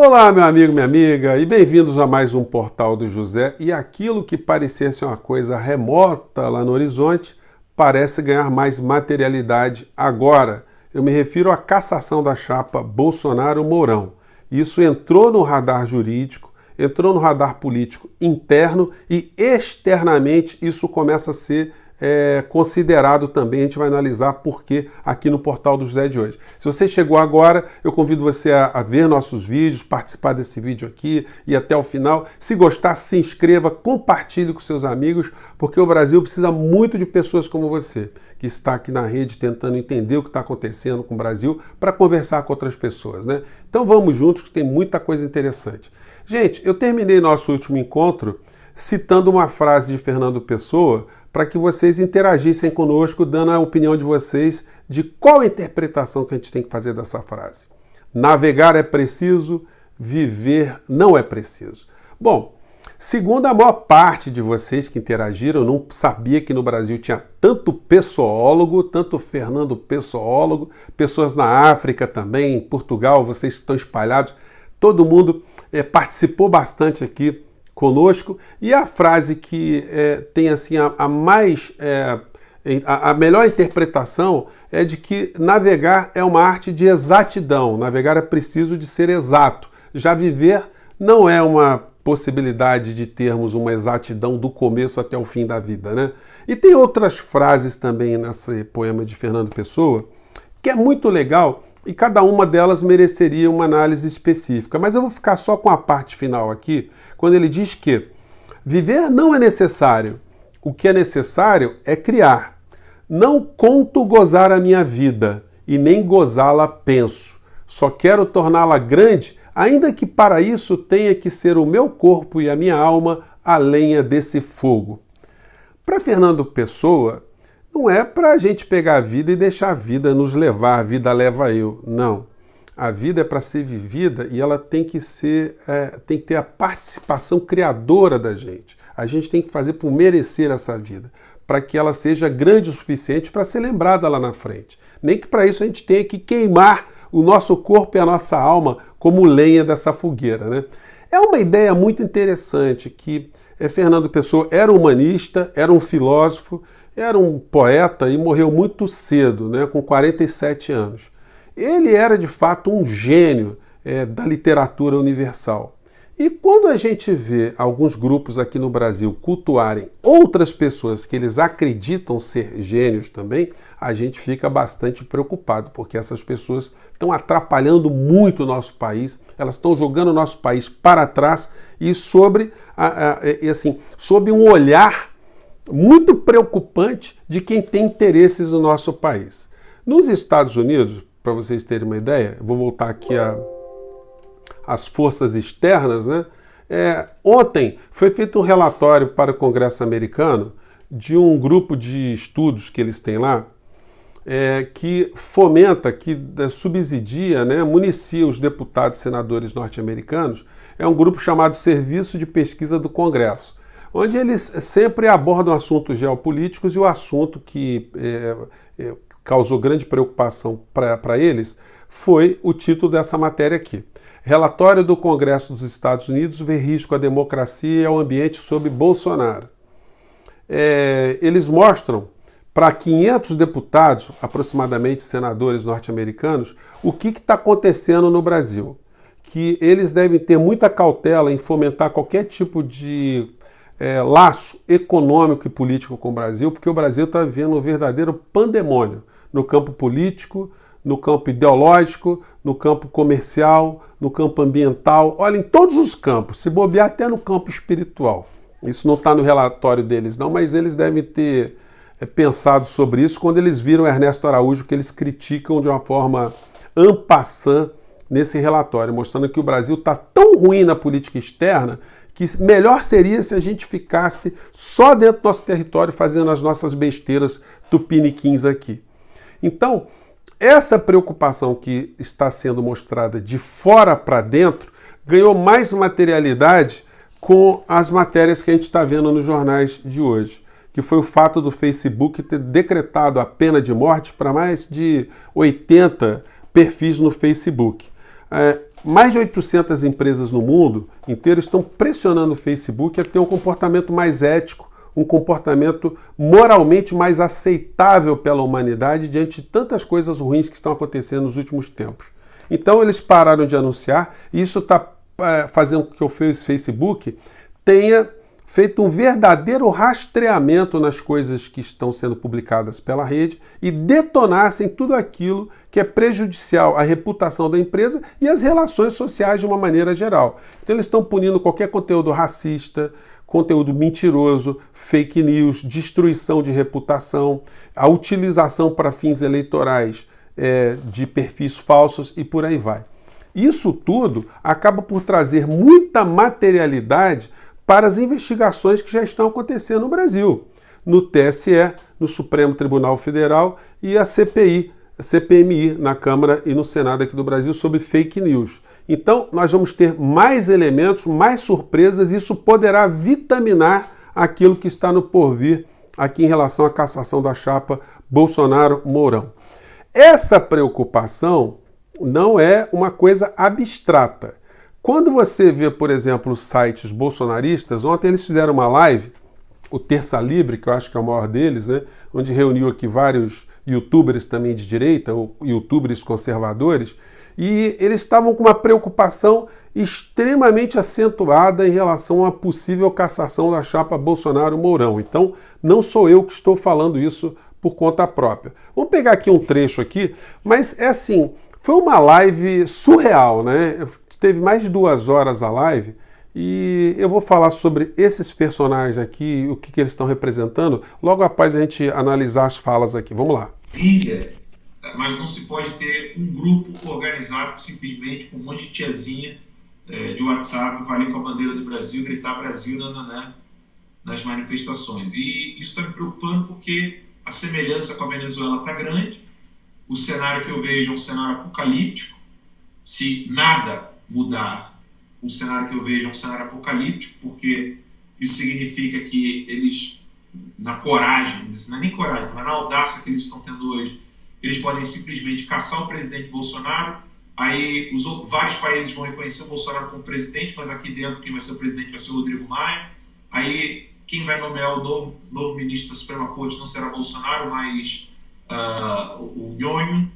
Olá, meu amigo, minha amiga, e bem-vindos a mais um Portal do José. E aquilo que parecesse uma coisa remota lá no horizonte parece ganhar mais materialidade agora. Eu me refiro à cassação da chapa Bolsonaro-Mourão. Isso entrou no radar jurídico, entrou no radar político interno e externamente isso começa a ser considerado também. A gente vai analisar por que aqui no Portal do José de hoje. Se você chegou agora, eu convido você a ver nossos vídeos, participar desse vídeo aqui e até o final. Se gostar, se inscreva, compartilhe com seus amigos, porque o Brasil precisa muito de pessoas como você, que está aqui na rede tentando entender o que está acontecendo com o Brasil para conversar com outras pessoas, né? Então vamos juntos, que tem muita coisa interessante. Gente, eu terminei nosso último encontro citando uma frase de Fernando Pessoa para que vocês interagissem conosco, dando a opinião de vocês de qual a interpretação que a gente tem que fazer dessa frase. Navegar é preciso, viver não é preciso. Bom, segundo a maior parte de vocês que interagiram, eu não sabia que no Brasil tinha tanto pessoólogo, tanto Fernando Pessoólogo, pessoas na África também, em Portugal, vocês que estão espalhados, todo mundo participou bastante aqui conosco, e a frase que tem assim a melhor interpretação é de que navegar é uma arte de exatidão, navegar é preciso de ser exato, já viver não é uma possibilidade de termos uma exatidão do começo até o fim da vida, né? E tem outras frases também nesse poema de Fernando Pessoa que é muito legal, e cada uma delas mereceria uma análise específica. Mas eu vou ficar só com a parte final aqui, quando ele diz que viver não é necessário. O que é necessário é criar. Não conto gozar a minha vida, e nem gozá-la penso. Só quero torná-la grande, ainda que para isso tenha que ser o meu corpo e a minha alma a lenha desse fogo. Para Fernando Pessoa, não é para a gente pegar a vida e deixar a vida nos levar, a vida leva eu. Não. A vida é para ser vivida e ela tem que ter a participação criadora da gente. A gente tem que fazer por merecer essa vida, para que ela seja grande o suficiente para ser lembrada lá na frente. Nem que para isso a gente tenha que queimar o nosso corpo e a nossa alma como lenha dessa fogueira, né? É uma ideia muito interessante que Fernando Pessoa era um humanista, era um filósofo, era um poeta e morreu muito cedo, né, com 47 anos. Ele era, de fato, um gênio da literatura universal. E quando a gente vê alguns grupos aqui no Brasil cultuarem outras pessoas que eles acreditam ser gênios também, a gente fica bastante preocupado, porque essas pessoas estão atrapalhando muito o nosso país, elas estão jogando o nosso país para trás e sob um olhar muito preocupante de quem tem interesses no nosso país. Nos Estados Unidos, para vocês terem uma ideia, eu vou voltar aqui às forças externas, né? Ontem foi feito um relatório para o Congresso americano de um grupo de estudos que eles têm lá, que fomenta, que subsidia, né, municia os deputados e senadores norte-americanos. É um grupo chamado Serviço de Pesquisa do Congresso, onde eles sempre abordam assuntos geopolíticos, e o assunto que causou grande preocupação para eles foi o título dessa matéria aqui. Relatório do Congresso dos Estados Unidos vê risco à democracia e ao ambiente sob Bolsonaro. Eles mostram para 500 deputados, aproximadamente senadores norte-americanos, o que está acontecendo no Brasil. Que eles devem ter muita cautela em fomentar qualquer tipo de laço econômico e político com o Brasil, porque o Brasil está vivendo um verdadeiro pandemônio no campo político, no campo ideológico, no campo comercial, no campo ambiental, olha, em todos os campos, se bobear até no campo espiritual. Isso não está no relatório deles não, mas eles devem ter pensado sobre isso quando eles viram Ernesto Araújo, que eles criticam de uma forma en passant nesse relatório, mostrando que o Brasil está tão ruim na política externa que melhor seria se a gente ficasse só dentro do nosso território fazendo as nossas besteiras tupiniquins aqui. Então, essa preocupação que está sendo mostrada de fora para dentro ganhou mais materialidade com as matérias que a gente está vendo nos jornais de hoje, que foi o fato do Facebook ter decretado a pena de morte para mais de 80 perfis no Facebook. Mais de 800 empresas no mundo inteiro estão pressionando o Facebook a ter um comportamento mais ético, um comportamento moralmente mais aceitável pela humanidade diante de tantas coisas ruins que estão acontecendo nos últimos tempos. Então eles pararam de anunciar e isso está fazendo com que o Facebook tenha feito um verdadeiro rastreamento nas coisas que estão sendo publicadas pela rede e detonassem tudo aquilo que é prejudicial à reputação da empresa e às relações sociais de uma maneira geral. Então eles estão punindo qualquer conteúdo racista, conteúdo mentiroso, fake news, destruição de reputação, a utilização para fins eleitorais de perfis falsos e por aí vai. Isso tudo acaba por trazer muita materialidade para as investigações que já estão acontecendo no Brasil, no TSE, no Supremo Tribunal Federal e a CPMI na Câmara e no Senado aqui do Brasil sobre fake news. Então, nós vamos ter mais elementos, mais surpresas, e isso poderá vitaminar aquilo que está no porvir aqui em relação à cassação da chapa Bolsonaro-Mourão. Essa preocupação não é uma coisa abstrata. Quando você vê, por exemplo, os sites bolsonaristas, ontem eles fizeram uma live, o Terça Livre, que eu acho que é o maior deles, né, onde reuniu aqui vários youtubers também de direita, ou youtubers conservadores, e eles estavam com uma preocupação extremamente acentuada em relação à possível cassação da chapa Bolsonaro-Mourão. Então, não sou eu que estou falando isso por conta própria. Vamos pegar aqui um trecho aqui, mas é assim, foi uma live surreal, né? Teve mais de 2 horas a live e eu vou falar sobre esses personagens aqui, o que eles estão representando, logo após a gente analisar as falas aqui. Vamos lá. Mas não se pode ter um grupo organizado que simplesmente, com um monte de tiazinha de WhatsApp, vai ali com a bandeira do Brasil, gritar Brasil nas manifestações. E isso está me preocupando porque a semelhança com a Venezuela está grande, o cenário que eu vejo é um cenário apocalíptico. Se nada mudar, o cenário que eu vejo é um cenário apocalíptico, porque isso significa que eles, na coragem, não é nem coragem, mas na audácia que eles estão tendo hoje, eles podem simplesmente caçar o presidente Bolsonaro, aí vários países vão reconhecer o Bolsonaro como presidente, mas aqui dentro quem vai ser o presidente vai ser o Rodrigo Maia, aí quem vai nomear o novo ministro da Suprema Corte não será Bolsonaro, mas o Nhonho,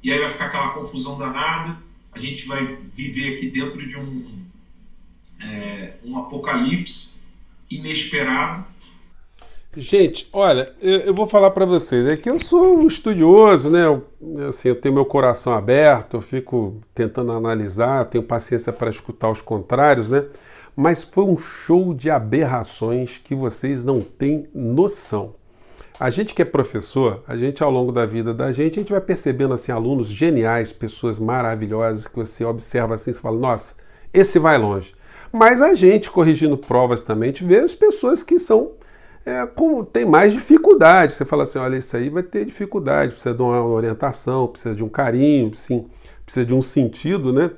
e aí vai ficar aquela confusão danada. A gente vai viver aqui dentro de um apocalipse inesperado. Gente, olha, eu vou falar para vocês, é que eu sou um estudioso, né? Eu tenho meu coração aberto, eu fico tentando analisar, tenho paciência para escutar os contrários, né? Mas foi um show de aberrações que vocês não têm noção. A gente que é professor, a gente ao longo da vida da gente vai percebendo assim alunos geniais, pessoas maravilhosas que você observa assim e fala, nossa, esse vai longe. Mas a gente, corrigindo provas também, a gente vê as pessoas que são tem mais dificuldade. Você fala assim, olha, isso aí vai ter dificuldade, precisa de uma orientação, precisa de um carinho, sim, precisa de um sentido, né?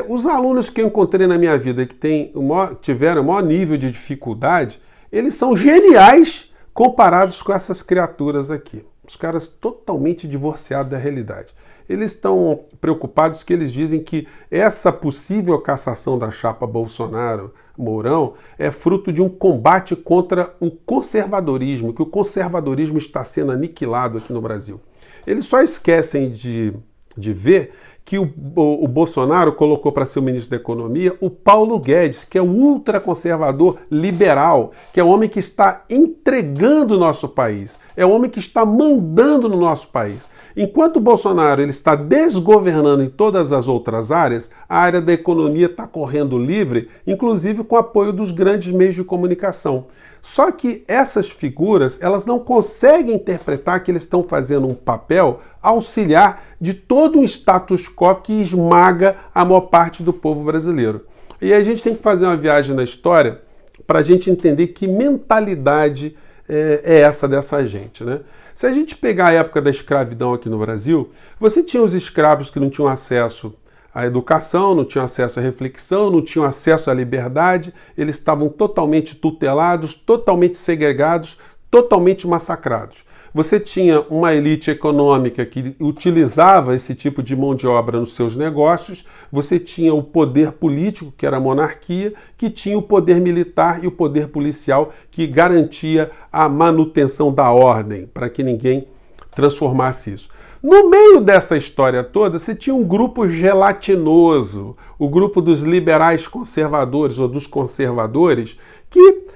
Os alunos que eu encontrei na minha vida que tiveram o maior nível de dificuldade, eles são geniais comparados com essas criaturas aqui. Os caras totalmente divorciados da realidade. Eles estão preocupados que eles dizem que essa possível cassação da chapa Bolsonaro-Mourão é fruto de um combate contra o conservadorismo, que o conservadorismo está sendo aniquilado aqui no Brasil. Eles só esquecem de ver que o Bolsonaro colocou para ser o ministro da Economia o Paulo Guedes, que é o ultraconservador liberal, que é o homem que está entregando o nosso país, é o homem que está mandando no nosso país. Enquanto o Bolsonaro ele está desgovernando em todas as outras áreas, a área da economia está correndo livre, inclusive com o apoio dos grandes meios de comunicação. Só que essas figuras, elas não conseguem interpretar que eles estão fazendo um papel auxiliar de todo um status quo que esmaga a maior parte do povo brasileiro. E a gente tem que fazer uma viagem na história para a gente entender que mentalidade é essa dessa gente, né? Se a gente pegar a época da escravidão aqui no Brasil, você tinha os escravos que não tinham acesso à educação, não tinham acesso à reflexão, não tinham acesso à liberdade, eles estavam totalmente tutelados, totalmente segregados, totalmente massacrados. você tinha uma elite econômica que utilizava esse tipo de mão de obra nos seus negócios, você tinha o poder político, que era a monarquia, que tinha o poder militar e o poder policial, que garantia a manutenção da ordem, para que ninguém transformasse isso. No meio dessa história toda, você tinha um grupo gelatinoso, o grupo dos liberais conservadores ou dos conservadores, que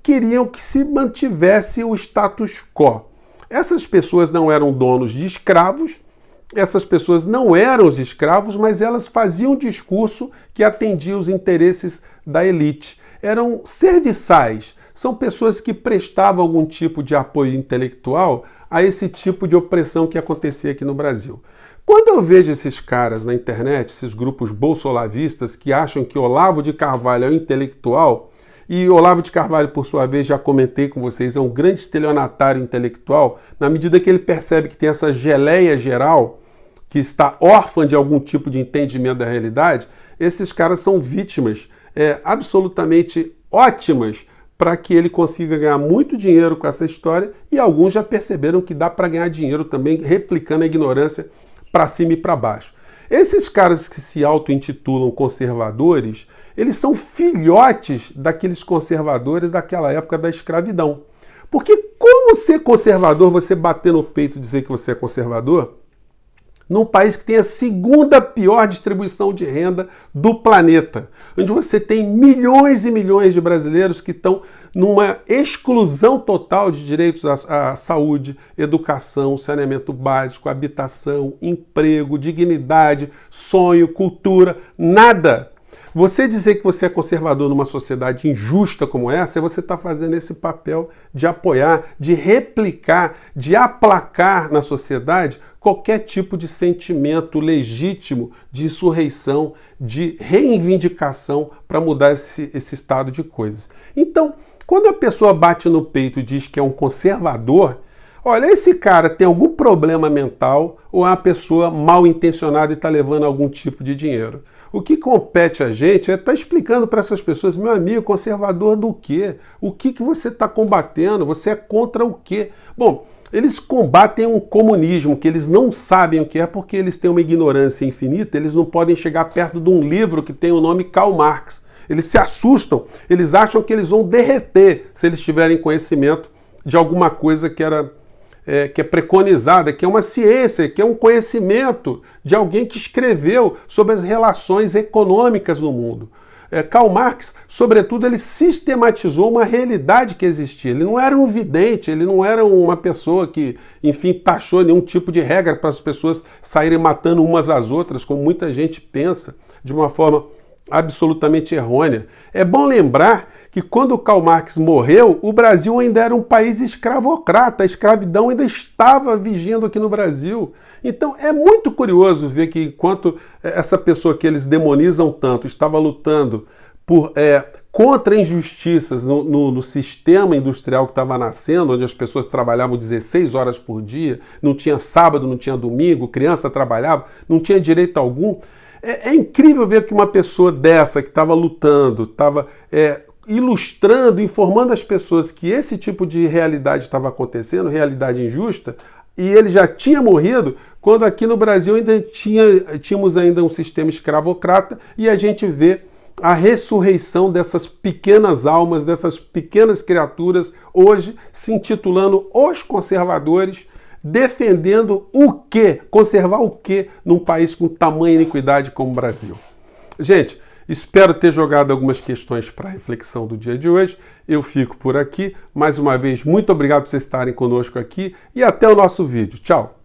queriam que se mantivesse o status quo. Essas pessoas não eram donos de escravos, essas pessoas não eram os escravos, mas elas faziam um discurso que atendia os interesses da elite. Eram serviçais, são pessoas que prestavam algum tipo de apoio intelectual a esse tipo de opressão que acontecia aqui no Brasil. Quando eu vejo esses caras na internet, esses grupos bolsolavistas que acham que Olavo de Carvalho é um intelectual, e Olavo de Carvalho, por sua vez, já comentei com vocês, é um grande estelionatário intelectual, na medida que ele percebe que tem essa geleia geral, que está órfã de algum tipo de entendimento da realidade, esses caras são vítimas absolutamente ótimas para que ele consiga ganhar muito dinheiro com essa história, e alguns já perceberam que dá para ganhar dinheiro também replicando a ignorância para cima e para baixo. Esses caras que se auto-intitulam conservadores, eles são filhotes daqueles conservadores daquela época da escravidão. Porque como ser conservador, você bater no peito e dizer que você é conservador, num país que tem a segunda pior distribuição de renda do planeta, onde você tem milhões e milhões de brasileiros que estão numa exclusão total de direitos à saúde, educação, saneamento básico, habitação, emprego, dignidade, sonho, cultura, nada. Você dizer que você é conservador numa sociedade injusta como essa, você está fazendo esse papel de apoiar, de replicar, de aplacar na sociedade qualquer tipo de sentimento legítimo de insurreição, de reivindicação para mudar esse estado de coisas. Então, quando a pessoa bate no peito e diz que é um conservador, olha, esse cara tem algum problema mental ou é uma pessoa mal intencionada e está levando algum tipo de dinheiro. O que compete a gente é estar explicando para essas pessoas, meu amigo, conservador do quê? O que você está combatendo? Você é contra o quê? Bom, eles combatem um comunismo que eles não sabem o que é porque eles têm uma ignorância infinita, eles não podem chegar perto de um livro que tem o nome Karl Marx. Eles se assustam, eles acham que eles vão derreter se eles tiverem conhecimento de alguma coisa que é preconizada, que é uma ciência, que é um conhecimento de alguém que escreveu sobre as relações econômicas no mundo. Karl Marx, sobretudo, ele sistematizou uma realidade que existia. Ele não era um vidente, ele não era uma pessoa que, enfim, taxou nenhum tipo de regra para as pessoas saírem matando umas às outras, como muita gente pensa, de uma forma absolutamente errônea. É bom lembrar que quando Karl Marx morreu, o Brasil ainda era um país escravocrata, a escravidão ainda estava vigindo aqui no Brasil. Então é muito curioso ver que enquanto essa pessoa que eles demonizam tanto estava lutando contra injustiças no sistema industrial que estava nascendo, onde as pessoas trabalhavam 16 horas por dia, não tinha sábado, não tinha domingo, criança trabalhava, não tinha direito algum. É incrível ver que uma pessoa dessa que estava lutando, estava ilustrando, informando as pessoas que esse tipo de realidade estava acontecendo, realidade injusta, e ele já tinha morrido, quando aqui no Brasil ainda tínhamos ainda um sistema escravocrata, e a gente vê a ressurreição dessas pequenas almas, dessas pequenas criaturas, hoje se intitulando os conservadores, defendendo o quê? Conservar o quê num país com tamanha iniquidade como o Brasil? Gente, espero ter jogado algumas questões para a reflexão do dia de hoje. Eu fico por aqui. Mais uma vez, muito obrigado por vocês estarem conosco aqui e até o nosso vídeo. Tchau!